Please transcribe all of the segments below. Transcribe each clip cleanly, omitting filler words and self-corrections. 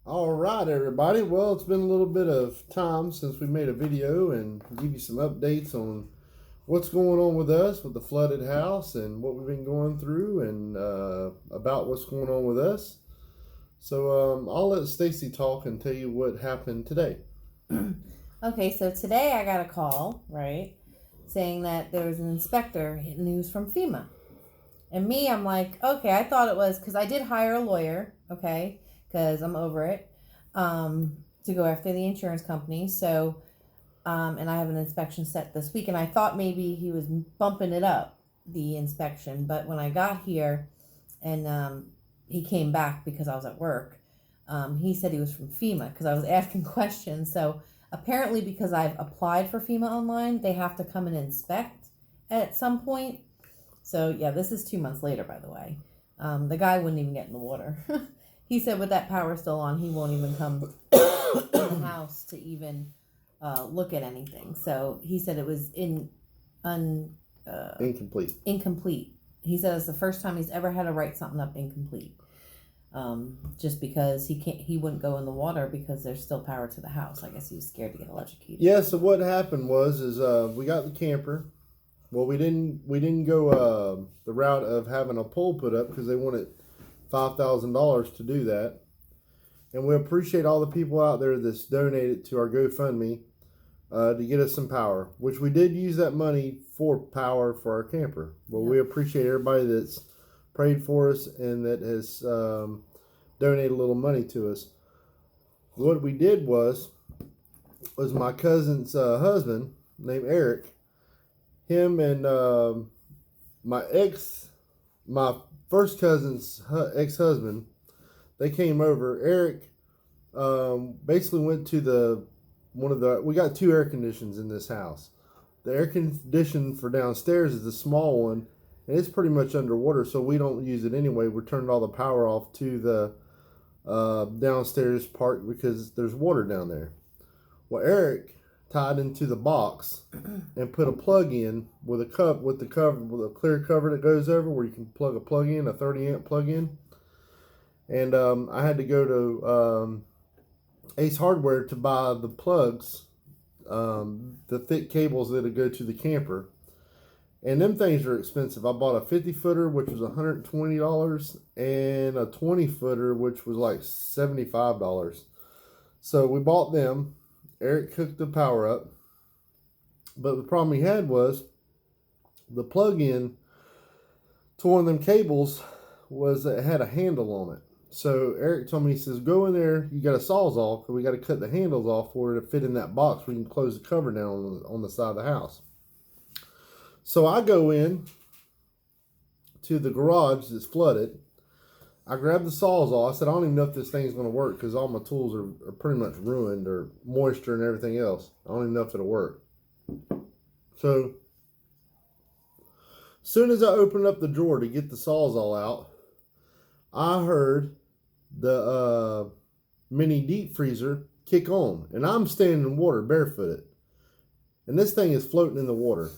All right, everybody. Well, it's been a little bit of time since we made a video and give you some updates on what's going on with us with the flooded house and what we've been going through and about what's going on with us. So I'll let Stacy talk and tell you what happened today. Okay, so today I got a call, right, saying that there was an inspector and he was from FEMA. And me, I'm like, okay, I thought it was because I did hire a lawyer, okay, because I'm over it, to go after the insurance company. So, and I have an inspection set this week, and I thought maybe he was bumping it up, the inspection. But when I got here and he came back because I was at work, he said he was from FEMA because I was asking questions. So apparently, because I've applied for FEMA online, they have to come and inspect at some point. So yeah, this is 2 months later, by the way. The guy wouldn't even get in the water. He said with that power still on, he won't even come in the house to even look at anything. So he said it was Incomplete. Incomplete. He said it's the first time he's ever had to write something up incomplete. Just because he wouldn't go in the water because there's still power to the house. I guess he was scared to get electrocuted. Yeah. So what happened was we got the camper. Well, we didn't go the route of having a pole put up because they wanted $5,000 to do that. And we appreciate all the people out there that's donated to our GoFundMe to get us some power, which we did use that money for power for our camper. Well, we appreciate everybody that's prayed for us and that has donated a little money to us. What we did was my cousin's husband named Eric. Him and my first cousin's ex-husband, they came over. Eric basically went to we got two air conditions in this house. The air condition for downstairs is a small one, and it's pretty much underwater, so we don't use it anyway. We turned all the power off to the downstairs part because there's water down there. Well, Eric tied into the box and put a plug in with a clear cover that goes over where you can plug a plug in, a 30-amp plug in. And I had to go to Ace Hardware to buy the plugs, the thick cables that'll go to the camper. And them things are expensive. I bought a 50-footer, which was $120, and a 20-footer, which was like $75. So we bought them. Eric hooked the power up, but the problem he had was the plug-in to one of them cables was that it had a handle on it. So Eric told me, he says, go in there, you got a Sawzall, because we got to cut the handles off for it to fit in that box where you can close the cover down on the side of the house. So I go in to the garage that's flooded. I grabbed the Sawzall. I said, I don't even know if this thing's going to work because all my tools are pretty much ruined or moisture and everything else. I don't even know if it'll work. So, as soon as I opened up the drawer to get the Sawzall out, I heard the mini deep freezer kick on. And I'm standing in water barefooted. And this thing is floating in the water.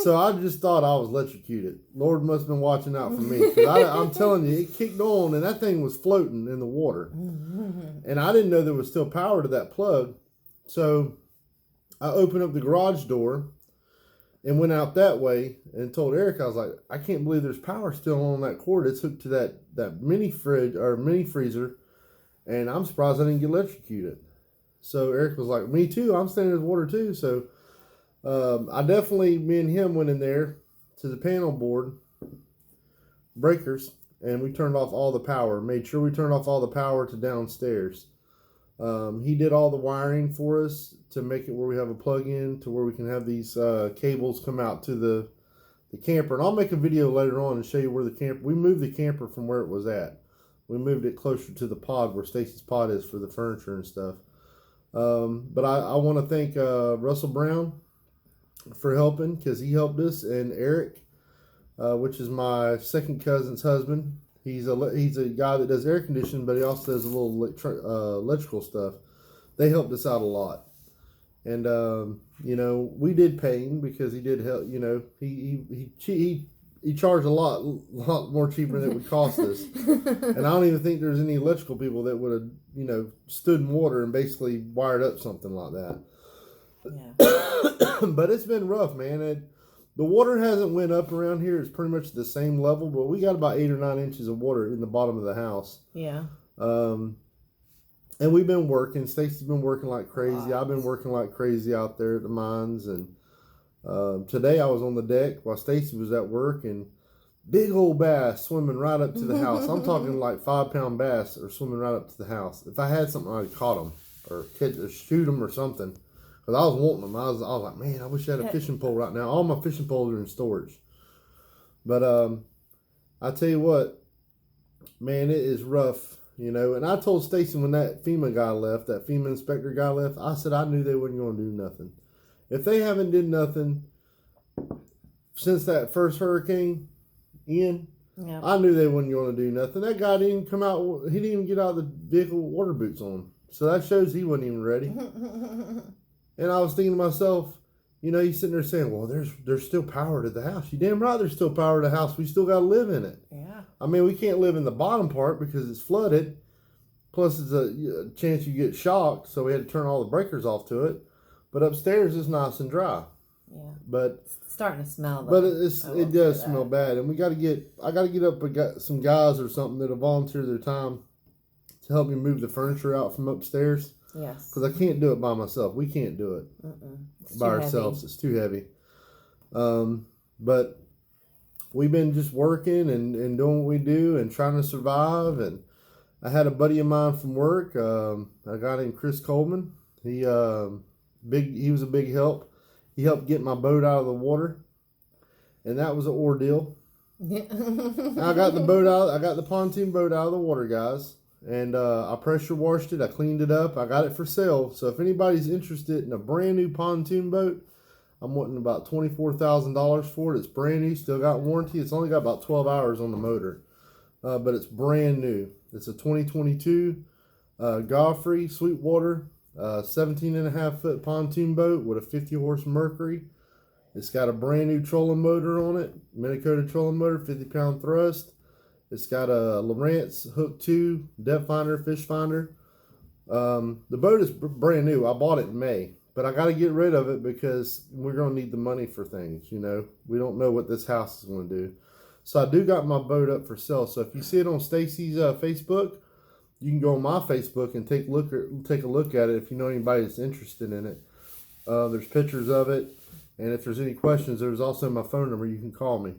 So I just thought I was electrocuted. Lord must have been watching out for me. I'm telling you, it kicked on and that thing was floating in the water. And I didn't know there was still power to that plug. So I opened up the garage door and went out that way and told Eric, I was like, I can't believe there's power still on that cord. It's hooked to that mini fridge or mini freezer. And I'm surprised I didn't get electrocuted. So Eric was like, me too. I'm standing in the water too. So me and him went in there to the panel board breakers and we turned off all the power, made sure we turned off all the power to downstairs. He did all the wiring for us to make it where we have a plug-in to where we can have these cables come out to the camper. And I'll make a video later on and show you where we moved the camper from where it was at. We moved it closer to the pod where Stacy's pod is for the furniture and stuff. But I want to thank Russell Brown for helping, because he helped us, and Eric, which is my second cousin's husband. He's a guy that does air conditioning, but he also does a little electrical stuff. They helped us out a lot, and we did pay him because he did help. He he charged a lot more cheaper than it would cost us. And I don't even think there's any electrical people that would have, you know, stood in water and basically wired up something like that. Yeah. But it's been rough, man. The water hasn't went up around here. It's pretty much the same level, but we got about 8 or 9 inches of water in the bottom of the house. Yeah. And we've been working. Stacy's been working like crazy. I've been working like crazy out there at the mines. And today I was on the deck while Stacy was at work, and big old bass swimming right up to the house. I'm talking like 5-pound bass are swimming right up to the house. If I had something, I'd caught them or shoot them or something. Because I was wanting them. I was like, man, I wish I had a fishing pole right now. All my fishing poles are in storage. But I tell you what, man, it is rough, you know. And I told Stacy when that FEMA guy left, that FEMA inspector guy left, I said I knew they wasn't going to do nothing. If they haven't did nothing since that first hurricane, Ian, yeah. I knew they wasn't going to do nothing. That guy didn't even come out. He didn't even get out of the vehicle with water boots on. So that shows he wasn't even ready. And I was thinking to myself, you know, he's sitting there saying, well, there's still power to the house. You damn right there's still power to the house. We still got to live in it. Yeah. I mean, we can't live in the bottom part because it's flooded. Plus, it's a chance you get shocked. So we had to turn all the breakers off to it. But upstairs, it's nice and dry. Yeah. But it's starting to smell. But it does smell bad. And I got to get up and got some guys or something that'll volunteer their time to help me move the furniture out from upstairs. Yes. Because I can't do it by myself. We can't do it by ourselves. It's too heavy. But we've been just working and doing what we do and trying to survive. And I had a buddy of mine from work, a guy named Chris Coleman. He was a big help. He helped get my boat out of the water, and that was an ordeal. I got the boat out. I got the pontoon boat out of the water, guys. And I pressure washed it. I cleaned it up. I got it for sale. So if anybody's interested in a brand new pontoon boat, I'm wanting about $24,000 for it. It's brand new. Still got warranty. It's only got about 12 hours on the motor. But it's brand new. It's a 2022 Godfrey Sweetwater 17.5-foot pontoon boat with a 50-horse Mercury. It's got a brand new trolling motor on it. Mini-coated trolling motor, 50-pound thrust. It's got a Lowrance Hook 2 depth finder, fish finder. The boat is brand new. I bought it in May, but I got to get rid of it because we're going to need the money for things. You know, we don't know what this house is going to do. So I do got my boat up for sale. So if you see it on Stacy's Facebook, you can go on my Facebook and take a look at it if you know anybody that's interested in it. There's pictures of it, and if there's any questions, there's also my phone number. You can call me.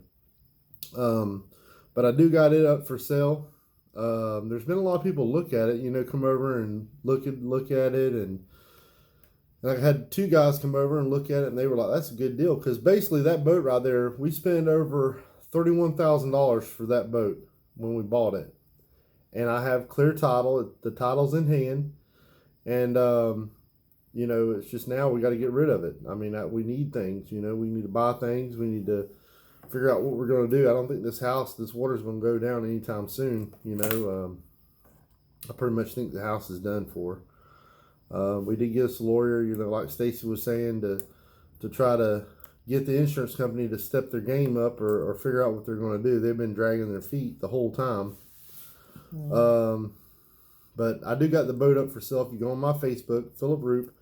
But I do got it up for sale. There's been a lot of people look at it, you know, come over and look at it, and I had 2 guys come over and look at it, and they were like, "That's a good deal," because basically that boat right there, we spent over $31,000 for that boat when we bought it, and I have clear title. The title's in hand, and you know, it's just now we got to get rid of it. I mean, we need things. You know, we need to buy things. We need to figure out what we're going to do. I don't think this water's going to go down anytime soon. You know, I pretty much think the house is done for. We did get us a lawyer, you know, like Stacy was saying, to try to get the insurance company to step their game up or figure out what they're going to do. They've been dragging their feet the whole time. But I do got the boat up for sale. If you go on my Facebook, Philip Roop,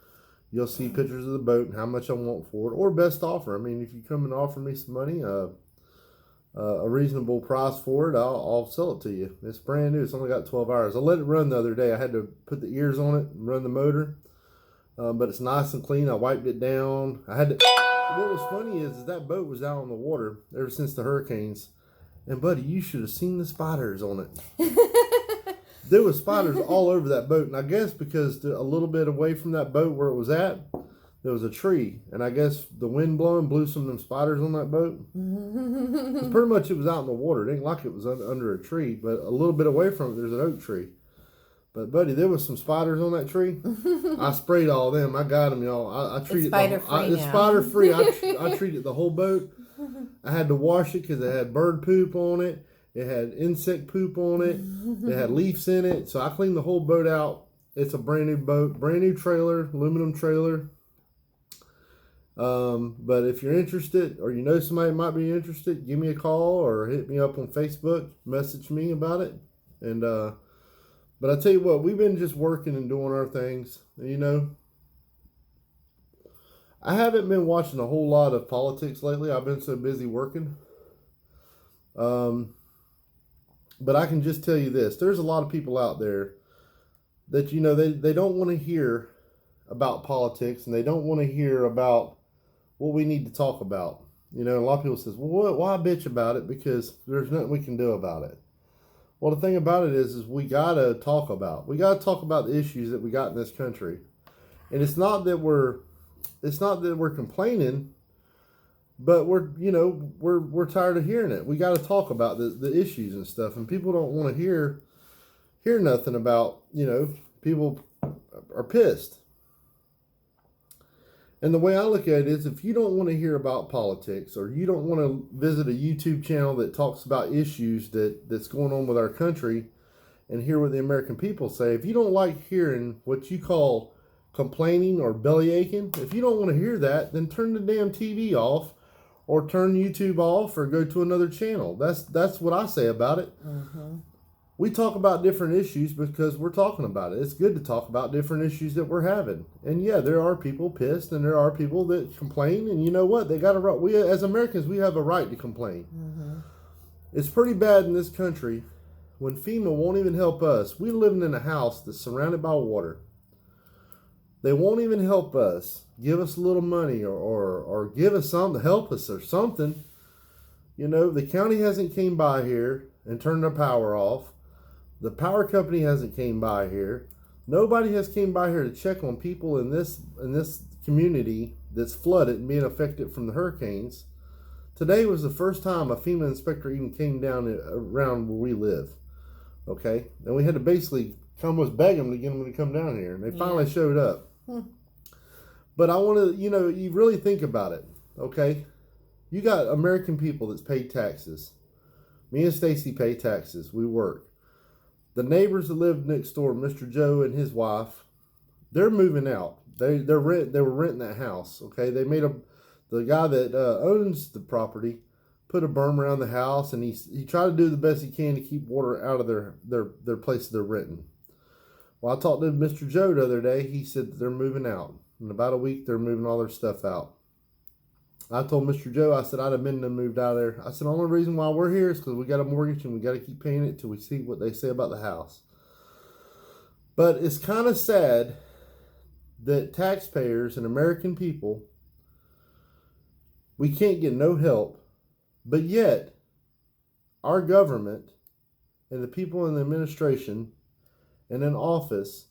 you'll see pictures of the boat and how much I want for it, or best offer. I mean, if you come and offer me some money, a reasonable price for it, I'll sell it to you. It's brand new. It's only got 12 hours. I let it run the other day. I had to put the ears on it and run the motor, but it's nice and clean. I wiped it down. What was funny is that boat was out on the water ever since the hurricanes, and buddy, you should have seen the spiders on it. There was spiders all over that boat, and I guess because a little bit away from that boat where it was at, there was a tree, and I guess the wind blowing blew some of them spiders on that boat. Pretty much it was out in the water. It ain't like it was under a tree, but a little bit away from it, there's an oak tree. But buddy, there was some spiders on that tree. I sprayed all them. I got them, y'all. I treat it spider free. It's spider free. I treated the whole boat. I had to wash it because it had bird poop on it. It had insect poop on it. It had leaves in it. So I cleaned the whole boat out. It's a brand new boat, brand new trailer, aluminum trailer. But if you're interested or you know somebody might be interested, give me a call or hit me up on Facebook, message me about it. And but I tell you what, we've been just working and doing our things. I haven't been watching a whole lot of politics lately. I've been so busy working. But I can just tell you this: there's a lot of people out there that they don't want to hear about politics, and they don't want to hear about what we need to talk about. A lot of people says, "Well, why bitch about it? Because there's nothing we can do about it." Well, the thing about it is we gotta talk about. We gotta talk about the issues that we got in this country, and it's not that we're complaining, but we're tired of hearing it. We got to talk about the issues and stuff, and people don't want to hear nothing about. People are pissed. And the way I look at it is, if you don't want to hear about politics, or you don't want to visit a YouTube channel that talks about issues that's going on with our country and hear what the American people say, if you don't like hearing what you call complaining or belly aching, if you don't want to hear that, then turn the damn TV off, or turn YouTube off, or go to another channel. That's what I say about it. Mm-hmm. We talk about different issues because we're talking about it. It's good to talk about different issues that we're having. And yeah, there are people pissed, and there are people that complain. And you know what? They got a right. We as Americans, we have a right to complain. Mm-hmm. It's pretty bad in this country when FEMA won't even help us. We're living in a house that's surrounded by water. They won't even help us, give us a little money, or give us something to help us or something. The county hasn't came by here and turned the power off. The power company hasn't came by here. Nobody has came by here to check on people in this community that's flooded and being affected from the hurricanes. Today was the first time a FEMA inspector even came down around where we live. Okay? And we had to basically almost beg them to get them to come down here. And they finally showed up. But I want to, you really think about it. Okay? You got American people that's paid taxes. Me and Stacy pay taxes. We work. The neighbors that live next door, Mr. Joe and his wife, they're moving out. They were renting that house. Okay, they made the guy that owns the property put a berm around the house, and he tried to do the best he can to keep water out of their place they're renting. Well, I talked to Mr. Joe the other day. He said that they're moving out. In about a week, they're moving all their stuff out. I told Mr. Joe, I said, I'd have been moved out of there. I said, the only reason why we're here is because we got a mortgage and we got to keep paying it till we see what they say about the house. But it's kind of sad that taxpayers and American people, we can't get no help, but yet our government and the people in the administration and in office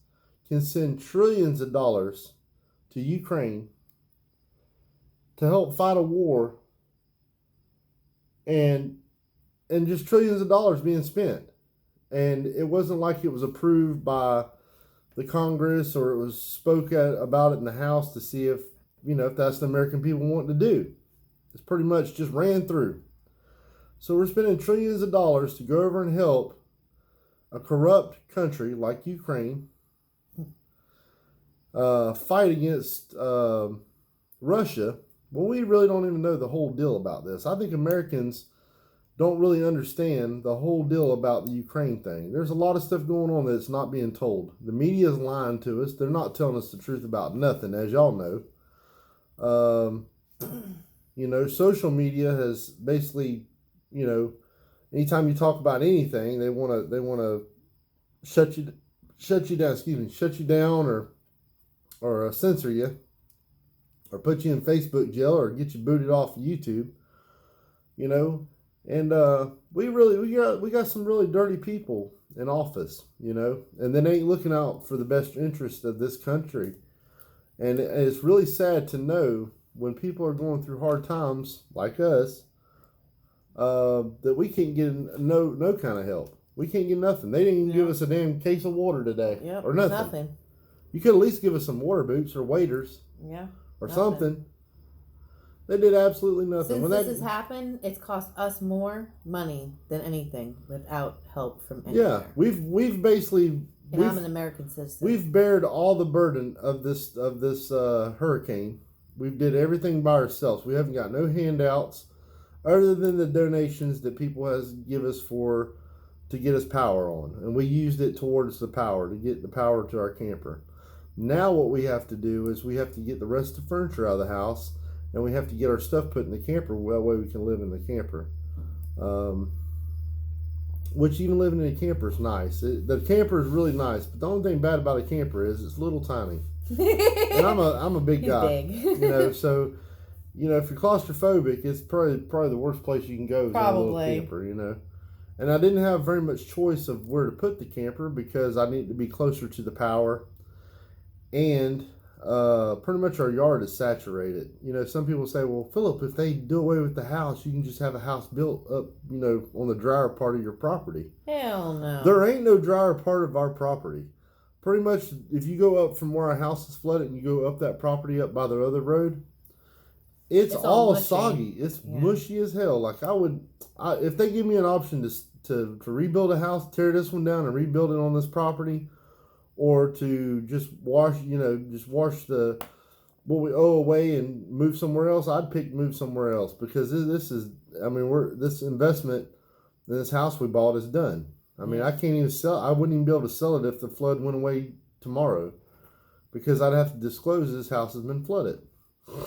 can send trillions of dollars to Ukraine to help fight a war, and just trillions of dollars being spent. And it wasn't like it was approved by the Congress, or it was about it in the House to see if that's the American people want to do. It's pretty much just ran through. So we're spending trillions of dollars to go over and help a corrupt country like Ukraine fight against Russia. Well, we really don't even know the whole deal about this. I think Americans don't really understand the whole deal about the Ukraine thing. There's a lot of stuff going on that's not being told. The media is lying to us. They're not telling us the truth about nothing, as y'all know. Social media has basically, anytime you talk about anything, they want to shut you down, or censor you, or put you in Facebook jail, or get you booted off of YouTube, and we got some really dirty people in office, and they ain't looking out for the best interest of this country. And it's really sad to know when people are going through hard times like us, that we can't get no kind of help. We can't get nothing. They didn't even give us a damn case of water today, or nothing. You could at least give us some water boots or waiters. Yeah. Or nothing. Something. They did absolutely nothing. Since this has happened, it's cost us more money than anything without help from anywhere. Yeah, we've basically. I'm an American citizen. We've bared all the burden of this hurricane. We did everything by ourselves. We haven't got no handouts other than the donations that people has give us to get us power on, and we used it towards the power to get the power to our camper. Now what we have to do is we have to get the rest of the furniture out of the house, and we have to get our stuff put in the camper. Well, way we can live in the camper. Which even living in a camper is nice. The camper is really nice, but the only thing bad about a camper is it's little tiny. And I'm a big guy, big. So if you're claustrophobic, it's probably the worst place you can go is in a little camper, And I didn't have very much choice of where to put the camper because I need to be closer to the power, and pretty much our yard is saturated. Some people say, well, Philip, if they do away with the house, you can just have a house built up, on the drier part of your property. Hell no. There ain't no drier part of our property. Pretty much, if you go up from where our house is flooded and you go up that property up by the other road, it's all soggy. It's mushy as hell. Like if they give me an option to rebuild a house, tear this one down and rebuild it on this property, or to just wash the what we owe away and move somewhere else, I'd pick move somewhere else, because this investment in this house we bought is done. I can't even sell. I wouldn't even be able to sell it if the flood went away tomorrow, because I'd have to disclose this house has been flooded.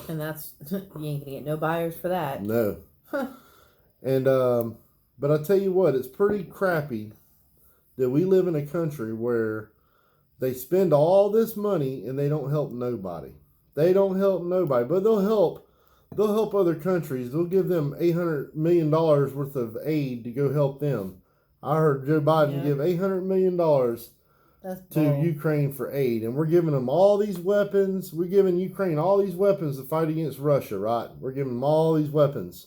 And that's, you ain't gonna get no buyers for that. No. And but I tell you what, it's pretty crappy that we live in a country where they spend all this money and they don't help nobody. They don't help nobody, but they'll help other countries. They'll give them $800 million worth of aid to go help them. I heard Joe Biden give $800 million to Ukraine for aid, and we're giving them all these weapons. We're giving Ukraine all these weapons to fight against Russia, right? We're giving them all these weapons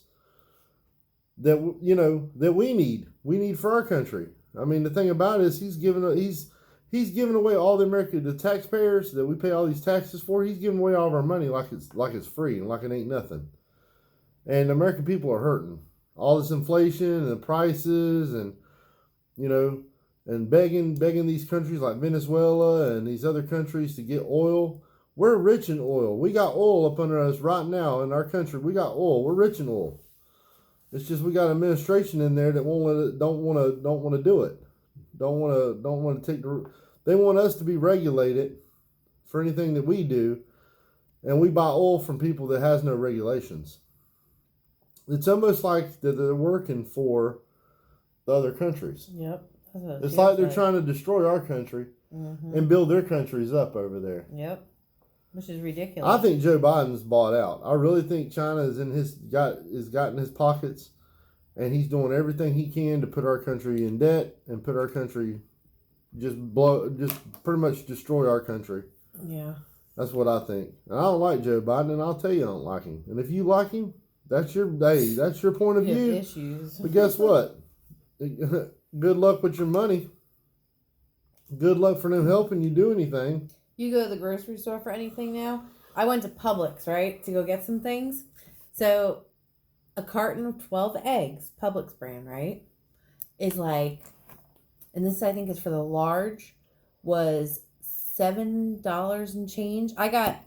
that we need. We need for our country. The thing about it is he's giving away all the taxpayers that we pay all these taxes for. He's giving away all of our money like it's free and like it ain't nothing. And the American people are hurting. All this inflation and the prices and and begging these countries like Venezuela and these other countries to get oil. We're rich in oil. We got oil up under us right now in our country. We got oil. We're rich in oil. It's just we got an administration in there that don't want to do it. Don't want to take they want us to be regulated for anything that we do, and we buy oil from people that has no regulations. It's almost like that they're working for the other countries. Yep. It's like they're trying to destroy our country and build their countries up over there. Yep. Which is ridiculous. I think Joe Biden's bought out. I really think China is in his pockets, and he's doing everything he can to put our country in debt and put our country just pretty much destroy our country. Yeah. That's what I think. And I don't like Joe Biden, and I'll tell you I don't like him. And if you like him, that's your point of view. Issues. But guess what? Good luck with your money. Good luck for them helping you do anything. You go to the grocery store for anything now? I went to Publix, right, to go get some things. So a carton of 12 eggs, Publix brand, right, is like, and this I think is for the large, was $7 and change. I got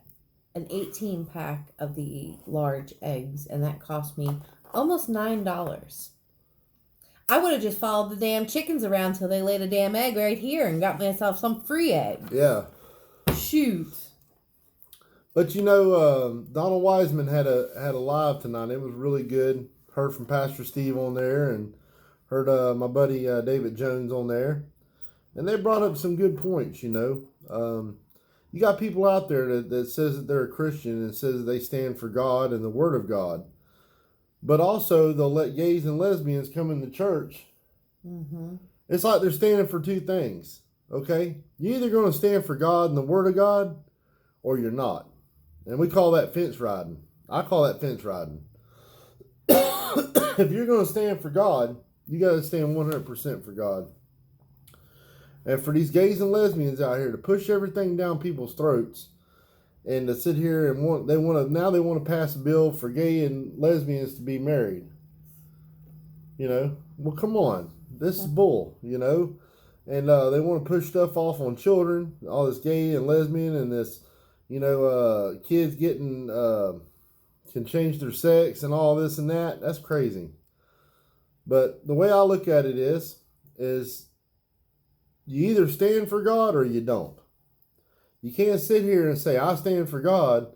an 18 pack of the large eggs, and that cost me almost $9. I would have just followed the damn chickens around till they laid a damn egg right here and got myself some free eggs. Yeah. Shoot. But Donald Wiseman had a live tonight. It was really good. Heard from Pastor Steve on there, and heard my buddy David Jones on there, and they brought up some good points. You got people out there that says that they're a Christian and says they stand for God and the Word of God. But also, they'll let gays and lesbians come in the church. Mm-hmm. It's like they're standing for two things, okay? You're either going to stand for God and the Word of God, or you're not. And we call that fence riding. I call that fence riding. If you're going to stand for God, you got to stand 100% for God. And for these gays and lesbians out here to push everything down people's throats, and to sit here and they want to pass a bill for gay and lesbians to be married. Well, come on, this is bull. And they want to push stuff off on children, all this gay and lesbian and this, Kids getting can change their sex and all this and that. That's crazy. But the way I look at it is you either stand for God or you don't. You can't sit here and say, I stand for God,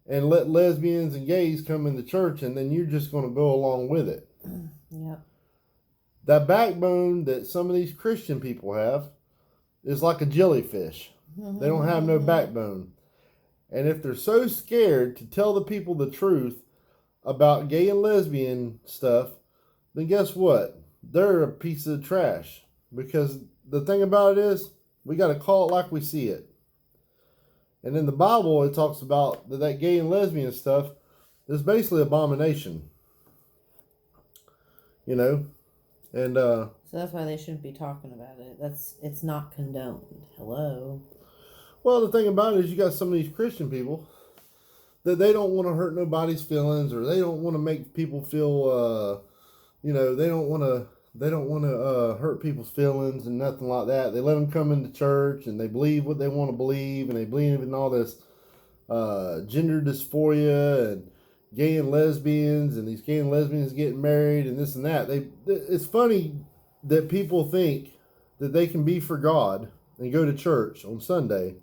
and let lesbians and gays come in the church, and then you're just going to go along with it. Yep. That backbone that some of these Christian people have is like a jellyfish. They don't have no backbone. And if they're so scared to tell the people the truth about gay and lesbian stuff, then guess what? They're a piece of trash. Because the thing about it is, we got to call it like we see it. And in the Bible, it talks about that gay and lesbian stuff is basically abomination. And so that's why they shouldn't be talking about it. It's not condoned. Hello. Well, the thing about it is, you got some of these Christian people that they don't want to hurt nobody's feelings, or they don't want to make people feel, they don't want to hurt people's feelings and nothing like that. They let them come into church and they believe what they want to believe, and they believe in all this gender dysphoria and gay and lesbians, and these gay and lesbians getting married and this and that. It's funny that people think that they can be for God and go to church on Sunday,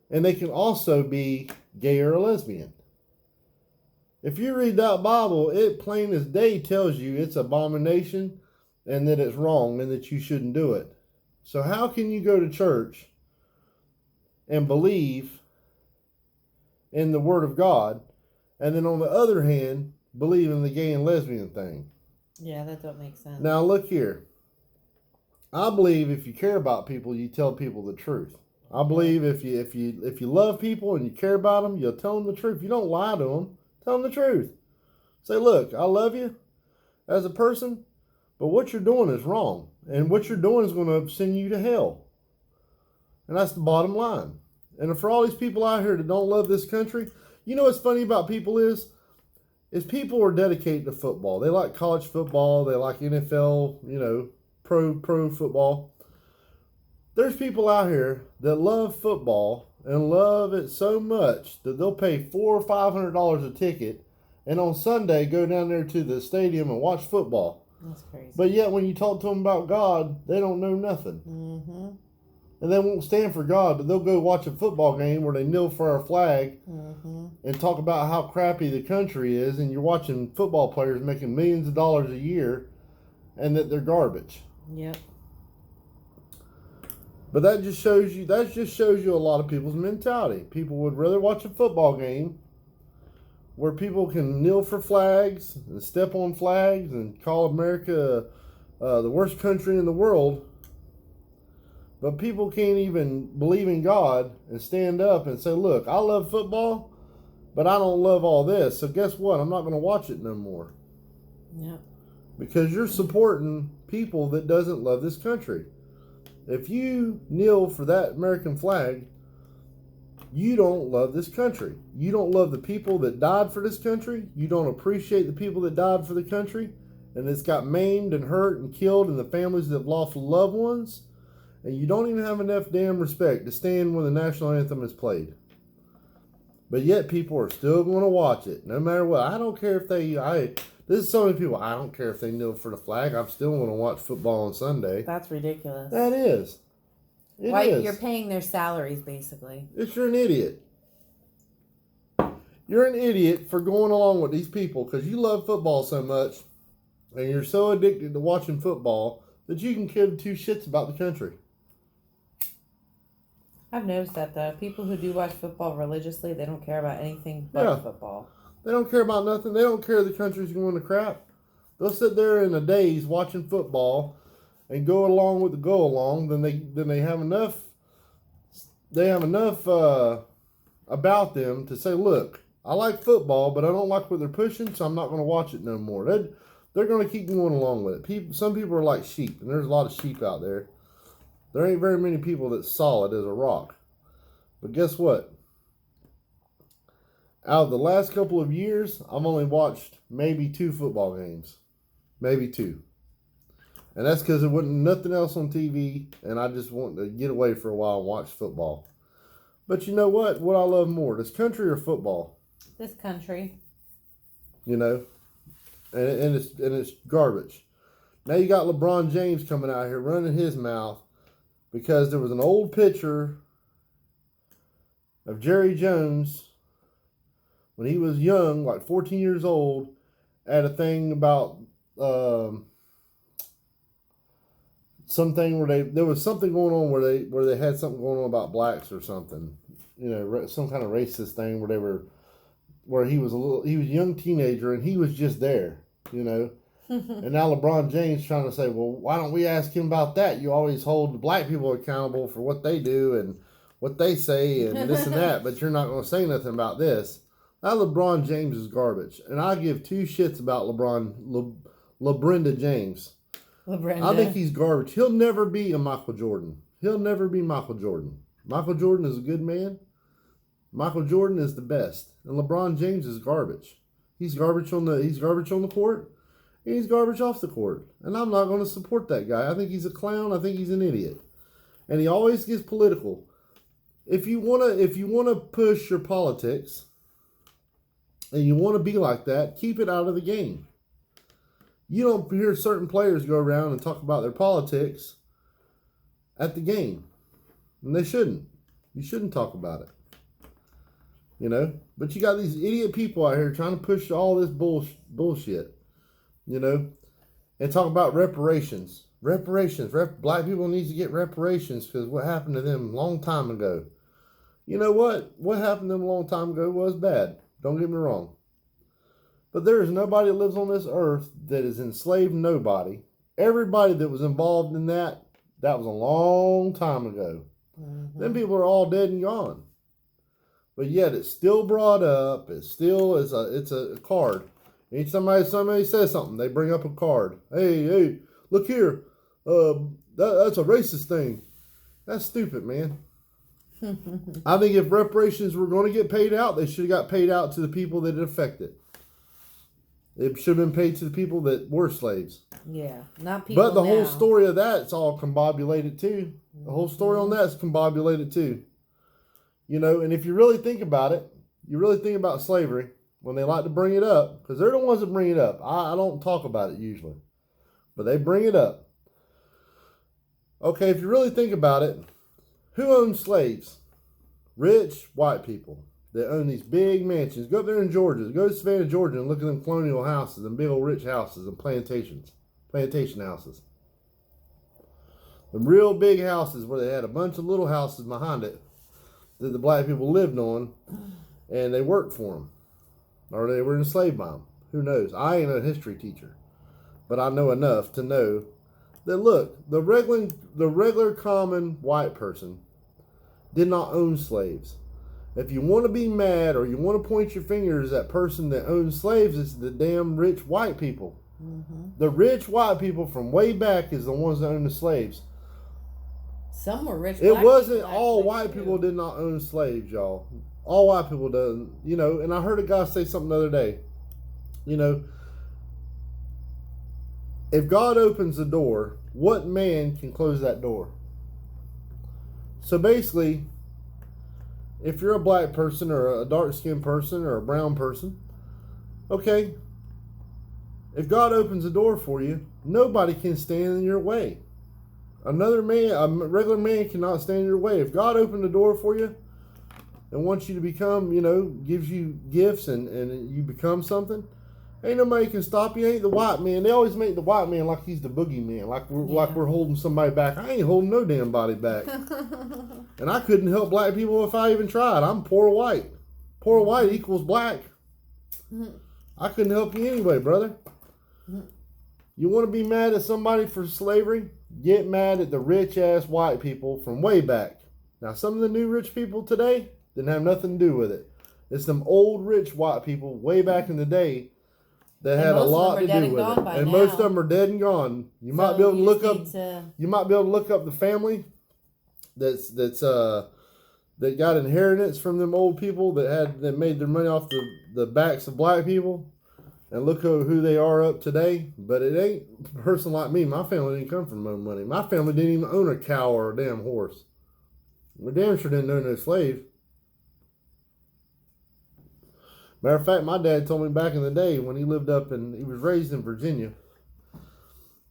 and they can also be gay or a lesbian. If you read that Bible, it plain as day tells you it's abomination and that it's wrong and that you shouldn't do it. So how can you go to church and believe in the Word of God, and then on the other hand, believe in the gay and lesbian thing? Yeah, that don't make sense. Now look here. I believe if you care about people, you tell people the truth. I believe if you love people and you care about them, you'll tell them the truth. You don't lie to them. Tell them the truth. Say, look, I love you as a person, but what you're doing is wrong. And what you're doing is going to send you to hell. And that's the bottom line. And for all these people out here that don't love this country, you know what's funny about people is people are dedicated to football. They like college football. They like NFL, pro football. There's people out here that love football and love it so much that they'll pay $400 or $500 a ticket, and on Sunday go down there to the stadium and watch football. That's crazy. But yet when you talk to them about God, they don't know nothing. Mm-hmm. And they won't stand for God, but they'll go watch a football game where they kneel for our flag and talk about how crappy the country is, and you're watching football players making millions of dollars a year and that they're garbage. Yep. But that just shows you a lot of people's mentality. People would rather watch a football game where people can kneel for flags and step on flags and call America the worst country in the world. But people can't even believe in God and stand up and say, look, I love football, but I don't love all this. So guess what? I'm not going to watch it no more. Yep. Because you're supporting people that doesn't love this country. If you kneel for that American flag, you don't love this country. You don't love the people that died for this country. You don't appreciate the people that died for the country and that's got maimed and hurt and killed, and the families that have lost loved ones. And you don't even have enough damn respect to stand when the national anthem is played. But yet people are still going to watch it, no matter what. I don't care if this is so many people. I don't care if they kneel for the flag. I'm still going to watch football on Sunday. That's ridiculous. That is. Why you're paying their salaries, basically. You're an idiot. You're an idiot for going along with these people because you love football so much and you're so addicted to watching football that you can give two shits about the country. I've noticed that, though. People who do watch football religiously, they don't care about anything but football. They don't care about nothing. They don't care the country's going to crap. They'll sit there in a daze watching football and go along with the go along. Then they have enough. They have enough about them to say, look, I like football, but I don't like what they're pushing, so I'm not going to watch it no more. They're going to keep going along with it. Some people are like sheep, and there's a lot of sheep out there. There ain't very many people that's solid as a rock. But guess what? Out of the last couple of years, I've only watched maybe 2 football games. Maybe 2. And that's because there wasn't nothing else on TV, and I just wanted to get away for a while and watch football. But you know what? What I love more, this country or football? This country. You know, and it's garbage. Now you got LeBron James coming out here running his mouth because there was an old picture of Jerry Jones when he was young, like 14 years old, at a thing about something where there was something going on where they had something going on about blacks or something, you know, some kind of racist thing where he was a young teenager and he was just there, you know. And now LeBron James trying to say, well, why don't we ask him about that? You always hold the black people accountable for what they do and what they say and this and that, but you're not going to say nothing about this. Now LeBron James is garbage, and I give two shits about LeBrenda James. LeBrenda. I think he's garbage. He'll never be a Michael Jordan. He'll never be Michael Jordan. Michael Jordan is a good man. Michael Jordan is the best, and LeBron James is garbage. He's garbage on the court. And he's garbage off the court. And I'm not going to support that guy. I think he's a clown. I think he's an idiot. And he always gets political. If you wanna push your politics and you want to be like that, keep it out of the game. You don't hear certain players go around and talk about their politics at the game. And they shouldn't. You shouldn't talk about it. You know? But you got these idiot people out here trying to push all this bullshit. You know, and talk about reparations. Black people need to get reparations because what happened to them a long time ago. You know what? What happened to them a long time ago was bad. Don't get me wrong. But there is nobody that lives on this earth that has enslaved nobody. Everybody that was involved in that was a long time ago. Mm-hmm. Them people are all dead and gone. But yet it's still brought up. It's a card. Anytime somebody says something, they bring up a card. Hey, look here. That's a racist thing. That's stupid, man. I think if reparations were going to get paid out, they should have got paid out to the people that it affected. It should have been paid to the people that were slaves. Yeah, not people. But the whole story of that's all combobulated too. The whole story on that's combobulated too. You know, and if you really think about it, you really think about slavery. When they like to bring it up, because they're the ones that bring it up. I don't talk about it usually, but they bring it up. Okay, if you really think about it, who owns slaves? Rich white people that own these big mansions. Go up there in Georgia. Go to Savannah, Georgia, and look at them colonial houses and big old rich houses and plantation houses. The real big houses where they had a bunch of little houses behind it that the black people lived on, and they worked for them. Or they were enslaved by them. Who knows? I ain't a history teacher. But I know enough to know that, look, the regular common white person did not own slaves. If you want to be mad or you want to point your fingers at that person that owns slaves, it's the damn rich white people. Mm-hmm. The rich white people from way back is the ones that own the slaves. Some were rich. It wasn't all white people did not own slaves, y'all. All white people doesn't, you know, and I heard a guy say something the other day, you know, if God opens the door, what man can close that door? So basically, if you're a black person or a dark-skinned person or a brown person, okay, if God opens the door for you, nobody can stand in your way. A regular man cannot stand in your way. If God opened the door for you, and wants you to become, you know, gives you gifts and you become something, ain't nobody can stop you. Ain't the white man. They always make the white man like he's the boogeyman, like we're holding somebody back. I ain't holding no damn body back. And I couldn't help black people if I even tried. I'm poor white. Poor white equals black. I couldn't help you anyway, brother. You want to be mad at somebody for slavery? Get mad at the rich-ass white people from way back. Now, some of the new rich people today didn't have nothing to do with it. It's some old rich white people way back in the day that had a lot to do with it. And most of them are dead and gone. You might be able to look up. You might be able to look up the family that got inheritance from them old people that made their money off the backs of black people, and look at who they are up today. But it ain't a person like me. My family didn't come from no money. My family didn't even own a cow or a damn horse. We damn sure didn't own no slave. Matter of fact, my dad told me back in the day when he lived up and he was raised in Virginia,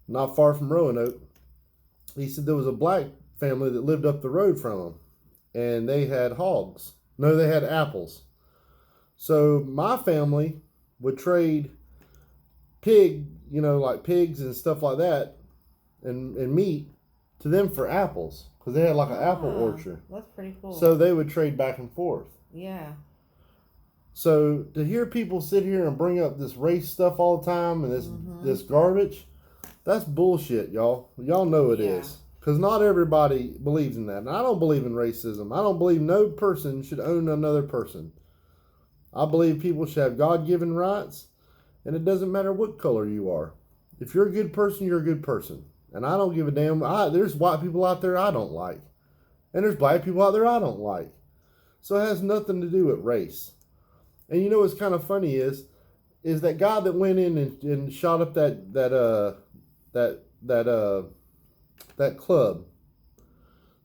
not far from Roanoke. He said there was a black family that lived up the road from him, and they had hogs. No, they had apples. So my family would trade like pigs and stuff like that, and meat to them for apples because they had like an apple orchard. That's pretty cool. So they would trade back and forth. Yeah. So to hear people sit here and bring up this race stuff all the time and this garbage, that's bullshit, y'all. Y'all know it is. Because not everybody believes in that. And I don't believe in racism. I don't believe no person should own another person. I believe people should have God-given rights, and it doesn't matter what color you are. If you're a good person, you're a good person. And I don't give a damn. There's white people out there I don't like. And there's black people out there I don't like. So it has nothing to do with race. And you know what's kind of funny is that guy that went in and shot up that club,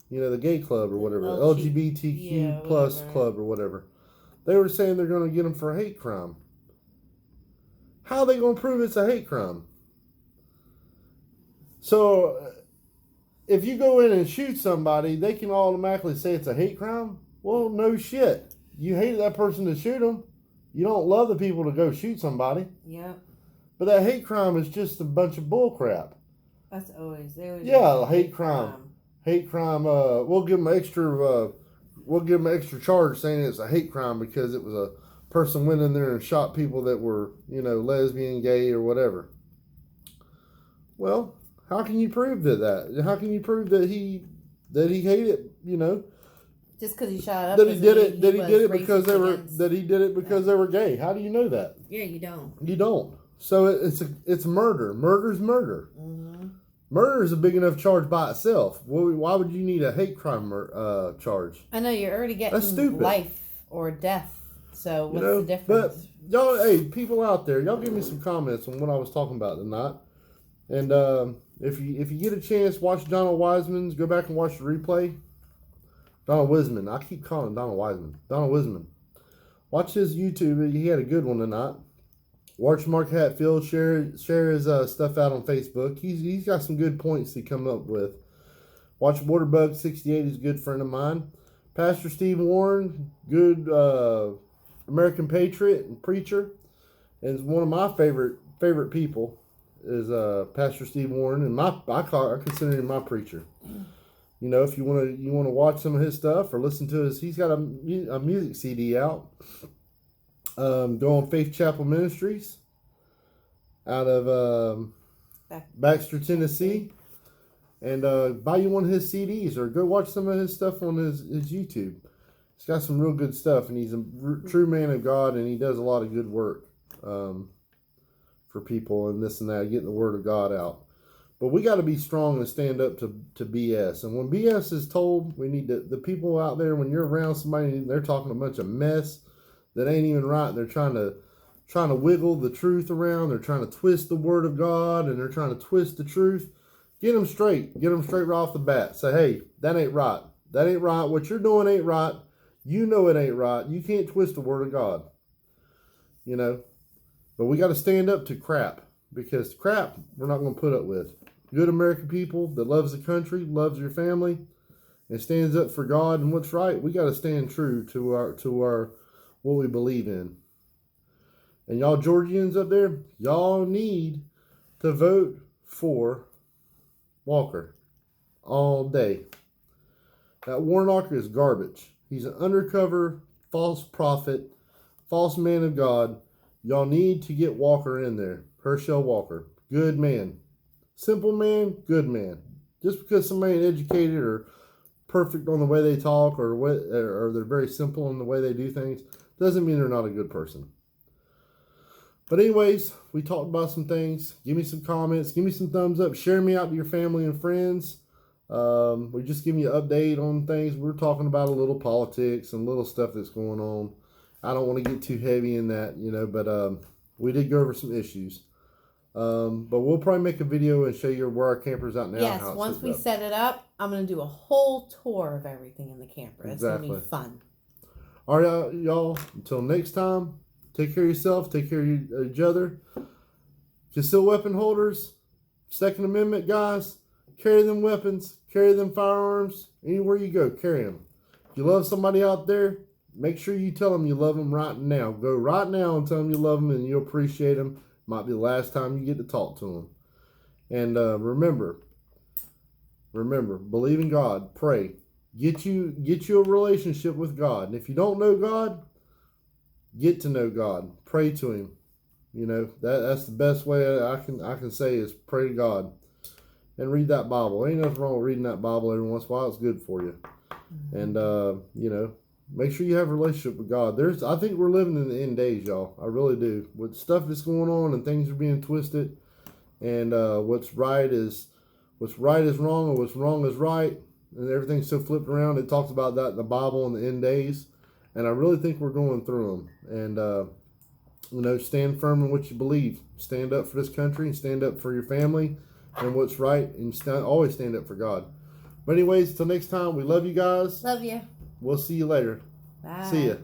the gay club or whatever, LGBTQ plus club or whatever. They were saying they're going to get him for a hate crime. How are they going to prove it's a hate crime? So if you go in and shoot somebody, they can automatically say it's a hate crime? Well, no shit. You hated that person to shoot them. You don't love the people to go shoot somebody. Yeah. But that hate crime is just a bunch of bull crap. That's always hate crime. Hate crime. We'll give them extra charge saying it's a hate crime because it was a person went in there and shot people that were lesbian, gay, or whatever. Well, how can you prove that? How can you prove that he hated Just because he shot up. That he did it because they were gay. How do you know that? Yeah, you don't. You don't. So it's murder. Murder's murder. Mm-hmm. Murder is a big enough charge by itself. Why would you need a hate crime charge? I know you're already getting life or death. So what's the difference? But y'all, hey, people out there, y'all give me some comments on what I was talking about tonight. And if you get a chance, watch Donald Wiseman's. Go back and watch the replay. Donald Wiseman. I keep calling him Donald Wiseman. Donald Wiseman. Watch his YouTube. He had a good one tonight. Watch Mark Hatfield share his stuff out on Facebook. He's got some good points he come up with. Watch Waterbug68. He's a good friend of mine. Pastor Steve Warren, good American patriot and preacher, and one of my favorite people is Pastor Steve Warren, and I consider him my preacher. If you want to watch some of his stuff or listen to he's got a music CD out. Go on Faith Chapel Ministries out of Baxter, Tennessee, and buy you one of his CDs or go watch some of his stuff on his YouTube. He's got some real good stuff, and he's a true man of God, and he does a lot of good work for people and this and that, getting the word of God out. But we got to be strong and stand up to BS. And when BS is told, we need the people out there, when you're around somebody and they're talking a bunch of mess that ain't even right, they're trying to wiggle the truth around, they're trying to twist the word of God, and they're trying to twist the truth. Get them straight right off the bat. Say, hey, that ain't right. That ain't right. What you're doing ain't right. You know it ain't right. You can't twist the word of God. But we got to stand up to crap, because crap we're not going to put up with. Good American people that loves the country, loves your family, and stands up for God and what's right. We got to stand true to our what we believe in. And y'all Georgians up there, y'all need to vote for Walker all day. That Warnock is garbage. He's an undercover false prophet, false man of God. Y'all need to get Walker in there. Herschel Walker. Good man. Simple man, good man. Just because somebody ain't educated or perfect on the way they talk or they're very simple in the way they do things, doesn't mean they're not a good person. But anyways, we talked about some things. Give me some comments. Give me some thumbs up. Share me out to your family and friends. We're just giving you an update on things. We're talking about a little politics and little stuff that's going on. I don't want to get too heavy in that, but we did go over some issues. But we'll probably make a video and show you where our camper's out now. Yes, once we set it up, I'm going to do a whole tour of everything in the camper. It's going to be fun. All right, y'all. Until next time, Take care of yourself. Take care of each other. Concealed weapon holders, Second Amendment guys, carry them weapons, carry them firearms. Anywhere you go, carry them. If you love somebody out there, make sure you tell them you love them right now. Go right now and tell them you love them and you appreciate them. Might be the last time you get to talk to them. And remember, believe in God, pray. Get you a relationship with God. And if you don't know God, get to know God. Pray to Him. You know, that's the best way I can say is pray to God. And read that Bible. Ain't nothing wrong with reading that Bible every once in a while. It's good for you. And you know, make sure you have a relationship with God. I think we're living in the end days, y'all. I really do. With stuff that's going on and things are being twisted, and what's right is wrong, and what's wrong is right, and everything's so flipped around. It talks about that in the Bible in the end days, and I really think we're going through them. And you know, stand firm in what you believe. Stand up for this country and stand up for your family and what's right, and always stand up for God. But anyways, till next time, we love you guys. Love you. We'll see you later. Bye. See ya.